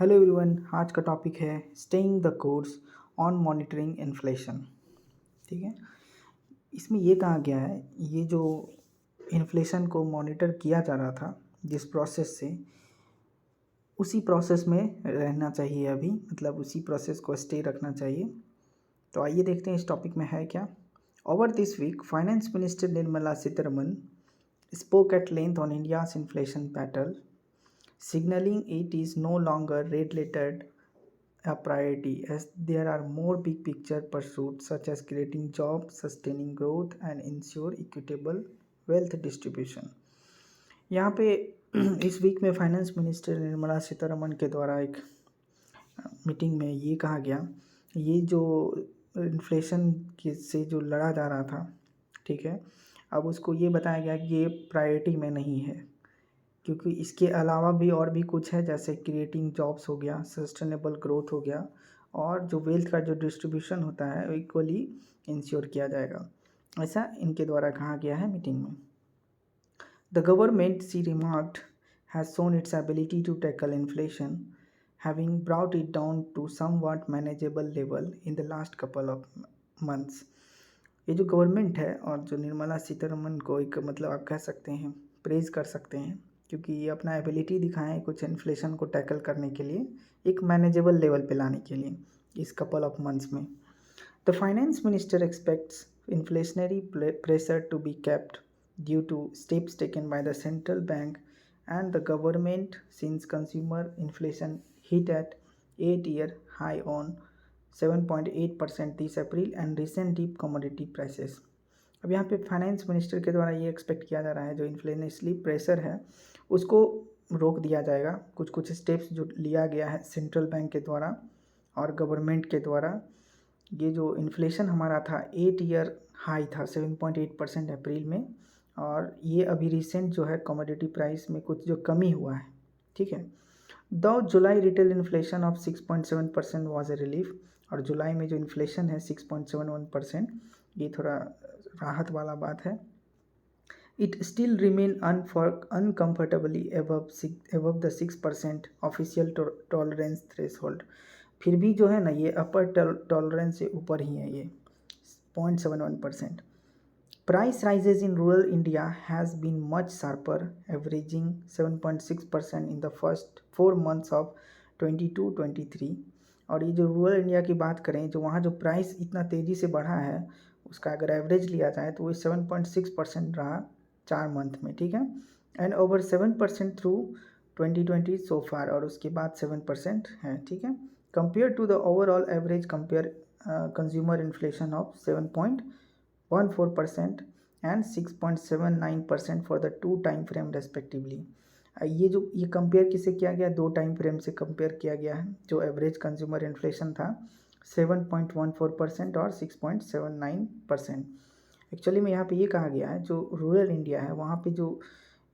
Hello everyone, आज का topic है staying the course on monitoring inflation. ठीक है। इसमें ये कहा गया है, ये जो इन्फ्लेशन को मॉनिटर किया जा रहा था जिस प्रोसेस से, उसी प्रोसेस में रहना चाहिए अभी, मतलब उसी प्रोसेस को स्टे रखना चाहिए। तो आइए देखते हैं इस टॉपिक में है क्या। Over this week finance minister Nirmala Sitharaman spoke at length on India's inflation battle, signaling it is no longer red-lettered a priority as there are more big picture pursuits such as creating jobs, sustaining growth and ensure equitable wealth distribution। यहाँ पे इस week में finance minister Nirmala Sitharaman के द्वारा एक meeting में ये कहा गया, ये जो इन्फ्लेशन के से जो लड़ा जा रहा था, ठीक है, अब उसको ये बताया गया कि ये प्रायोरिटी में नहीं है, क्योंकि इसके अलावा भी और भी कुछ है, जैसे क्रिएटिंग जॉब्स हो गया, सस्टेनेबल ग्रोथ हो गया, और जो वेल्थ का जो डिस्ट्रीब्यूशन होता है इक्वली इंश्योर किया जाएगा, ऐसा इनके द्वारा कहा गया है मीटिंग में। The government, she remarked, has shown its ability to tackle inflation, having brought it down to somewhat manageable level in the last couple of months. ये जो गवर्नमेंट है और जो निर्मला सीतारमन को एक मतलब आप कह सकते हैं प्रेज़ कर सकते हैं, क्योंकि ये अपना एबिलिटी दिखाएं कुछ इन्फ्लेशन को टैकल करने के लिए, एक मैनेजेबल लेवल पे लाने के लिए इस कपल ऑफ मंथ्स में। The finance minister expects inflationary pressure to be kept due to steps taken by the central bank and the government since consumer inflation hit at 8-year high on 7.8% 30 April and recent deep commodity prices. अब यहाँ पे finance minister के द्वारा ये expect किया जा रहा है जो इन्फ्लेशनरी प्रेशर है उसको रोक दिया जाएगा। कुछ कुछ स्टेप्स जो लिया गया है सेंट्रल बैंक के द्वारा और गवर्नमेंट के द्वारा। ये जो इन्फ्लेशन हमारा था 8-year हाई था 7.8% अप्रैल में, और ये अभी रिसेंट जो है कमोडिटी प्राइस में कुछ जो कमी हुआ है, ठीक है। The July retail inflation of 6.7% was a relief, और जुलाई में जो इन्फ्लेशन है 6.71%, ये थोड़ा राहत वाला बात है। It still remain uncomfortably above the 6% official tolerance threshold. फिर भी जो है ना ये अपर टॉलरेंस से ऊपर ही है ये 0.71%। Price rises in rural India has been much sharper, averaging 7.6% in the first 4 months of 22-23। और ये जो रूरल इंडिया की बात करें, जो वहाँ जो प्राइस इतना तेज़ी से बढ़ा है उसका अगर एवरेज लिया जाए तो वो 7.6% रहा 4 मंथ में, ठीक है, and over 7% through 2020 so far, और उसके बाद 7% है, ठीक है, compare to the overall average compare consumer inflation of 7.14% and 6.79% for the 2 time frame respectively. ये कंपेयर किसे किया गया, 2 टाइम फ्रेम से कंपेयर किया गया है। जो एवरेज कंज्यूमर इन्फ्लेशन था 7.14% और 6.79%। एक्चुअली में यहाँ पे ये कहा गया है जो रूरल इंडिया है वहाँ पे जो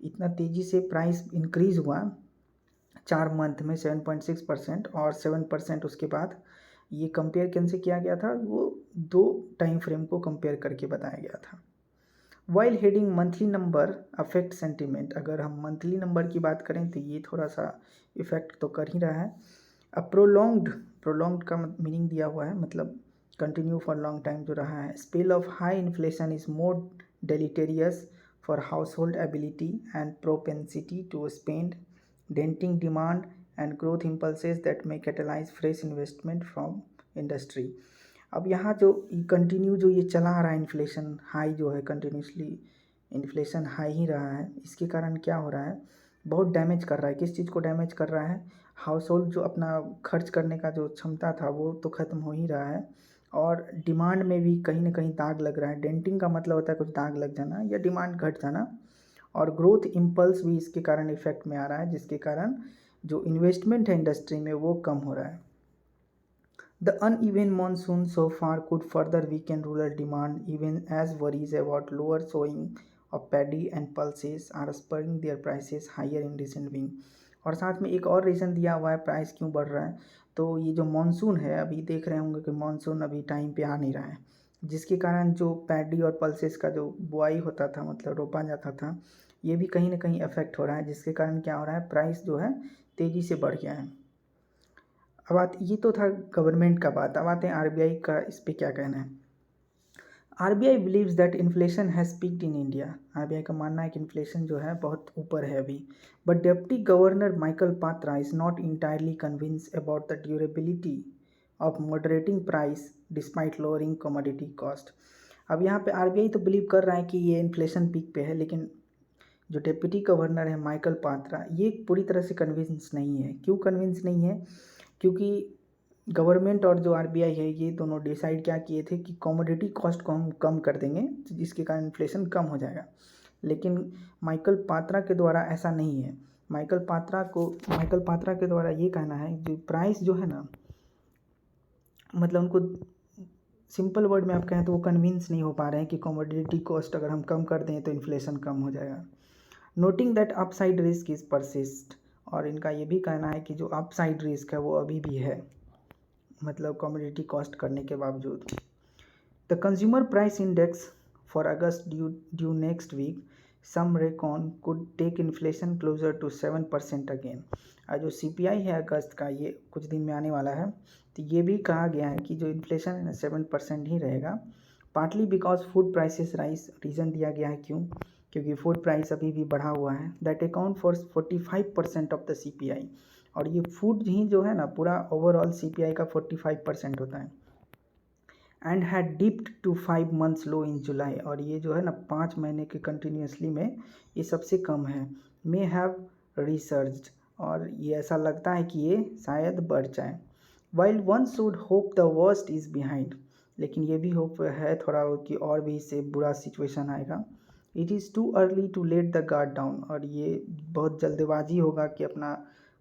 इतना तेज़ी से प्राइस इंक्रीज़ हुआ 4 मंथ में 7.6% और 7% उसके बाद, ये कंपेयर किन से किया गया था, वो 2 टाइम फ्रेम को कंपेयर करके बताया गया था। While heading monthly number affect sentiment, अगर हम मंथली नंबर की बात करें तो ये थोड़ा सा इफेक्ट तो कर ही रहा है। प्रोलॉन्ग्ड का मीनिंग दिया हुआ है, मतलब कंटिन्यू फॉर लॉन्ग टाइम जो रहा है। Spell of high inflation is more deleterious for household ability and propensity to spend, denting demand and growth impulses that may catalyse fresh investment from industry. अब यहाँ जो continue जो ये चला आ रहा है इन्फ्लेशन हाई जो है, कंटिन्यूसली इन्फ्लेशन हाई ही रहा है, इसके कारण क्या हो रहा है, बहुत डैमेज कर रहा है। किस चीज़ को डैमेज कर रहा है, हाउस होल्ड जो अपना खर्च करने का जो क्षमता था वो तो ख़त्म हो ही रहा है, और डिमांड में भी कहीं ना कहीं दाग लग रहा है। डेंटिंग का मतलब होता है कुछ दाग लग जाना या डिमांड घट जाना, और ग्रोथ इम्पल्स भी इसके कारण इफेक्ट में आ रहा है, जिसके कारण जो इन्वेस्टमेंट है इंडस्ट्री में वो कम हो रहा है। The uneven monsoon so far could further weaken rural demand, even as worries about lower sowing of paddy and pulses are spurring their prices higher in recent week। और साथ में एक और रीज़न दिया हुआ है प्राइस क्यों बढ़ रहा है, तो ये जो मानसून है अभी देख रहे होंगे कि मानसून अभी टाइम पे आ नहीं रहा है, जिसके कारण जो पैडी और पल्सेस का जो बुआई होता था, मतलब रोपा जाता था, ये भी कहीं ना कहीं अफेक्ट हो रहा है, जिसके कारण क्या हो रहा है, प्राइस जो है तेज़ी से बढ़ गया है। अब ये तो था गवर्नमेंट का बात। अब आते हैं आरबीआई का, इस पे क्या कहना है। RBI believes that inflation has peaked in India. RBI का मानना है कि इन्फ्लेशन जो है बहुत ऊपर है अभी। But deputy governor Michael Patra is not entirely convince about the durability of moderating price despite lowering commodity cost. अब यहाँ पे आरबीआई तो बिलीव कर रहा है कि ये इन्फ्लेशन पीक पे है, लेकिन जो डिप्टी गवर्नर है माइकल पात्रा, ये पूरी तरह से कन्विंस नहीं है। क्यों कन्विंस नहीं है? क्योंकि गवर्नमेंट और जो आरबीआई है, ये दोनों डिसाइड क्या किए थे कि कमोडिटी कॉस्ट को हम कम कर देंगे, जिसके कारण इन्फ्लेशन कम हो जाएगा। लेकिन माइकल पात्रा के द्वारा ऐसा नहीं है। माइकल पात्रा के द्वारा ये कहना है जो प्राइस जो है ना, मतलब उनको सिंपल वर्ड में आप कहें तो वो कन्विंस नहीं हो पा रहे हैं कि कमोडिटी कॉस्ट अगर हम कम कर दें तो इन्फ्लेशन कम हो जाएगा। Noting that upside risk is persist, और इनका ये भी कहना है कि जो अपसाइड रिस्क है वो अभी भी है, मतलब कमोडिटी कॉस्ट करने के बावजूद। The consumer price index for August due next week some reckon could take inflation closer to 7% again. और जो सीपीआई है अगस्त का, ये कुछ दिन में आने वाला है, तो ये भी कहा गया है कि जो इन्फ्लेशन है ना 7% ही रहेगा। Partly because food prices rise, reason दिया गया है क्यों, क्योंकि फूड प्राइस अभी भी बढ़ा हुआ है। That account for 45% of the CPI, और ये फूड ही जो है ना पूरा ओवरऑल सीपीआई का 45% होता है। And had dipped to 5 months low in July, और ये जो है ना 5 महीने के कंटिन्यूसली में ये सबसे कम है। मे हैव रिसर्च्ड, और ये ऐसा लगता है कि ये शायद बढ़ जाए। While one should hope the worst is behind, लेकिन ये भी होप है थोड़ा कि और भी इससे बुरा सिचुएशन आएगा। It is too early to let the guard down, और ये बहुत जल्दबाजी होगा कि अपना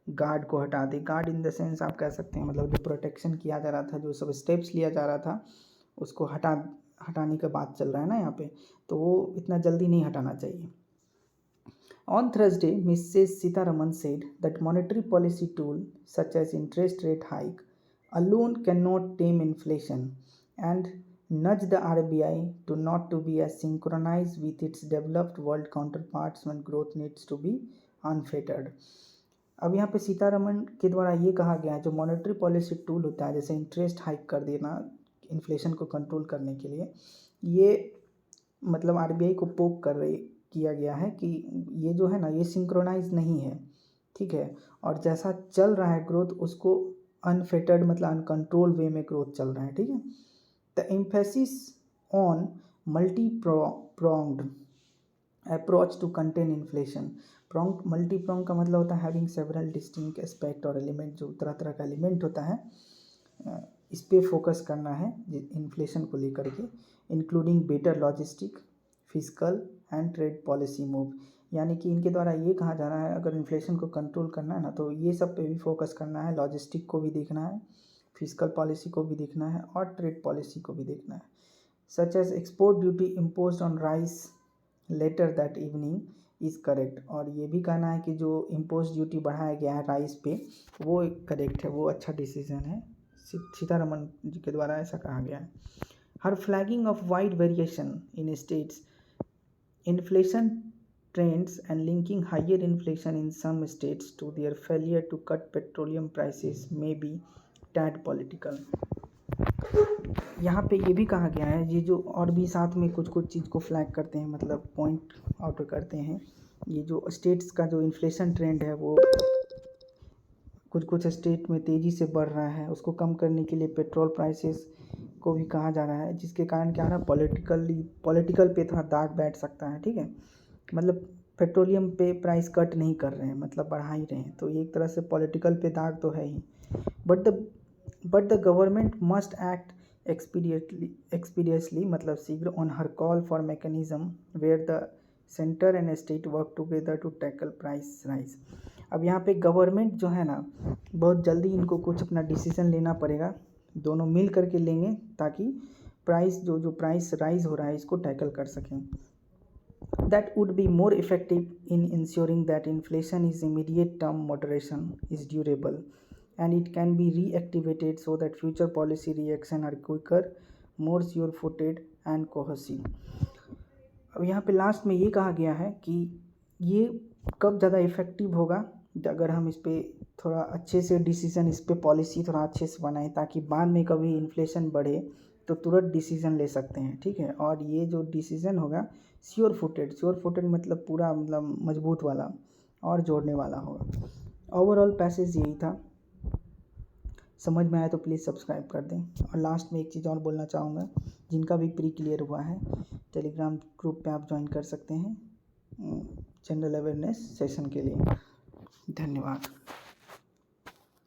गार्ड को हटा दे। गार्ड इन द सेंस आप कह सकते हैं, मतलब जो प्रोटेक्शन किया जा रहा था, जो सब स्टेप्स लिया जा रहा था, उसको हटाने का बात चल रहा है ना यहाँ पे, तो वो इतना जल्दी नहीं हटाना चाहिए। On Thursday, Mrs. Sitharaman said that monetary policy tool such as interest rate hike alone cannot tame inflation, and nudged the RBI to not to be as synchronized with its developed world counterparts when growth needs to be unfettered. अब यहाँ पे सीतारमन के द्वारा ये कहा गया है, जो मॉनेटरी पॉलिसी टूल होता है, जैसे इंटरेस्ट हाइक कर देना इन्फ्लेशन को कंट्रोल करने के लिए, ये मतलब आरबीआई को पोक कर रही किया गया है कि ये जो है ना ये सिंक्रोनाइज नहीं है, ठीक है। और जैसा चल रहा है ग्रोथ, उसको अनफेटर्ड मतलब अनकंट्रोल वे में ग्रोथ चल रहा है, ठीक है। The emphasis on multi pronged approach to contain inflation. Multi prong का मतलब होता है हैविंग सेवरल डिस्टिंक्ट एस्पेक्ट और एलिमेंट, जो तरह तरह का एलिमेंट होता है, इस पे फोकस करना है इन्फ्लेशन को लेकर के, including better logistic, physical and trade policy move. यानी कि इनके द्वारा ये कहा जा रहा है अगर इन्फ्लेशन को कंट्रोल करना है ना, तो ये सब पे भी फोकस करना है, लॉजिस्टिक को भी देखना है, फिजिकल पॉलिसी को भी देखना है, और ट्रेड पॉलिसी को भी देखना है। Such as export duty impose on rice later that evening is correct, और ये भी कहना है कि जो इम्पोज ड्यूटी बढ़ाया गया है राइस पे, वो करेक्ट है, वो अच्छा डिसीजन है। सीतारमन जी के द्वारा ऐसा कहा गया है। Her flagging of wide variation in states inflation trends and linking higher inflation in some states to their failure to cut petroleum prices may be tad political. यहाँ पे ये भी कहा गया है, ये जो और भी साथ में कुछ कुछ चीज़ को फ्लैग करते हैं, मतलब पॉइंट आउट करते हैं। ये जो स्टेट्स का जो इन्फ्लेशन ट्रेंड है वो कुछ कुछ स्टेट में तेज़ी से बढ़ रहा है, उसको कम करने के लिए पेट्रोल प्राइसेस को भी कहा जा रहा है, जिसके कारण क्या है, पॉलिटिकल पे थोड़ा दाग बैठ सकता है, ठीक है। मतलब पेट्रोलियम पे प्राइस कट नहीं कर रहे हैं, मतलब बढ़ा ही रहे हैं, तो ये एक तरह से पॉलिटिकल पे दाग तो है ही। But the government must act expeditiously, मतलब शीघ्र, on her call for mechanism where the centre and state work together to tackle price rise. अब यहाँ पे गवर्नमेंट जो है ना, बहुत जल्दी इनको कुछ अपना डिसीजन लेना पड़ेगा, दोनों मिल करके लेंगे, ताकि प्राइस जो प्राइस राइज हो रहा है इसको टैकल कर सकें। That would be more effective in ensuring that inflation is immediate term moderation is durable, and it can be reactivated so that future policy reaction are quicker, more sure-footed and cohesive. अब यहाँ पे last में ये कहा गया है कि ये कब ज़्यादा इफ़ेक्टिव होगा, अगर हम इस पर थोड़ा अच्छे से डिसीज़न इस पे पॉलिसी थोड़ा अच्छे से बनाएं ताकि बाद में कभी इन्फ्लेशन बढ़े तो तुरंत डिसीज़न ले सकते हैं, ठीक है। और ये जो डिसीज़न होगा श्योर फुटेड मतलब पूरा मतलब मजबूत वाला और जोड़ने वाला होगा। ओवरऑल पैसेज यही था। समझ में आया तो प्लीज़ सब्सक्राइब कर दें। और लास्ट में एक चीज़ और बोलना चाहूँगा, जिनका भी प्री क्लियर हुआ है टेलीग्राम ग्रुप पे आप ज्वाइन कर सकते हैं जनरल अवेयरनेस सेशन के लिए। धन्यवाद।